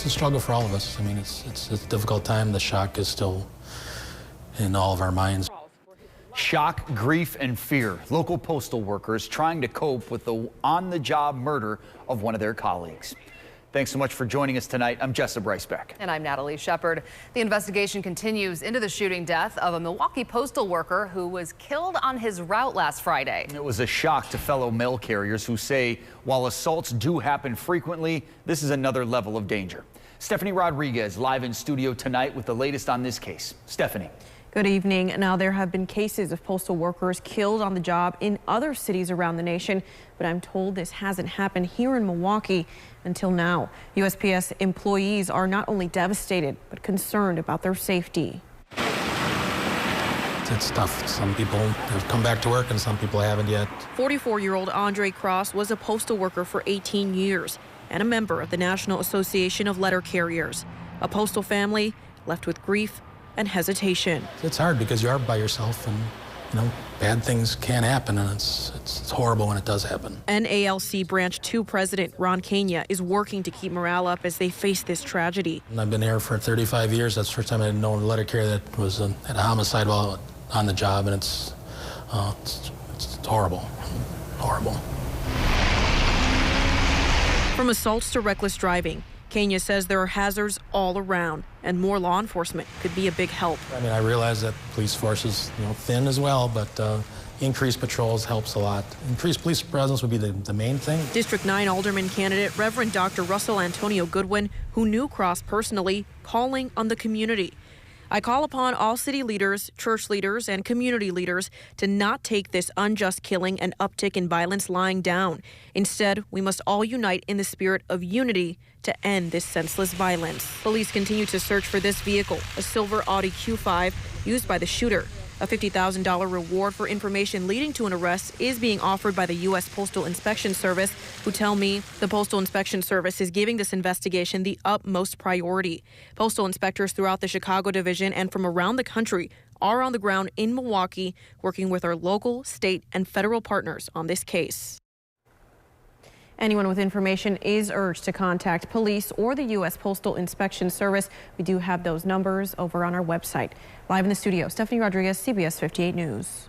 It's a struggle for all of us. I mean, it's a difficult time. The shock is still in all of our minds. Shock, grief, and fear. Local postal workers trying to cope with the on-the-job murder of one of their colleagues. Thanks so much for joining us tonight. I'm Jessa Brycebeck. And I'm Natalie Shepard. The investigation continues into the shooting death of a Milwaukee postal worker who was killed on his route last Friday. It was a shock to fellow mail carriers who say while assaults do happen frequently, this is another level of danger. Stephanie Rodriguez live in studio tonight with the latest on this case. Stephanie. Good evening. Now, there have been cases of postal workers killed on the job in other cities around the nation, but I'm told this hasn't happened here in Milwaukee until now. USPS employees are not only devastated, but concerned about their safety. It's tough. Some people have come back to work and some people haven't yet. 44-year-old Andre Cross was a postal worker for 18 years and a member of the National Association of Letter Carriers. A postal family left with grief and hesitation. It's hard because you are by yourself and, bad things can happen, and it's horrible when it does happen. NALC Branch 2 President Ron Kenya is working to keep morale up as they face this tragedy. And I've been here for 35 years. That's the first time I'd known a letter carrier that was had a homicide while on the job, and it's horrible, horrible. From assaults to reckless driving, Kenya says there are hazards all around, and more law enforcement could be a big help. I mean, I realize that police force is thin as well, but increased patrols helps a lot. Increased police presence would be the main thing. District 9 Alderman candidate Reverend Dr. Russell Antonio Goodwin, who knew Cross personally, calling on the community. I call upon all city leaders, church leaders, and community leaders to not take this unjust killing and uptick in violence lying down. Instead, we must all unite in the spirit of unity to end this senseless violence. Police continue to search for this vehicle, a silver Audi Q5 used by the shooter. A $50,000 reward for information leading to an arrest is being offered by the U.S. Postal Inspection Service, who tell me the Postal Inspection Service is giving this investigation the utmost priority. Postal inspectors throughout the Chicago division and from around the country are on the ground in Milwaukee, working with our local, state, and federal partners on this case. Anyone with information is urged to contact police or the U.S. Postal Inspection Service. We do have those numbers over on our website. Live in the studio, Stephanie Rodriguez, CBS 58 News.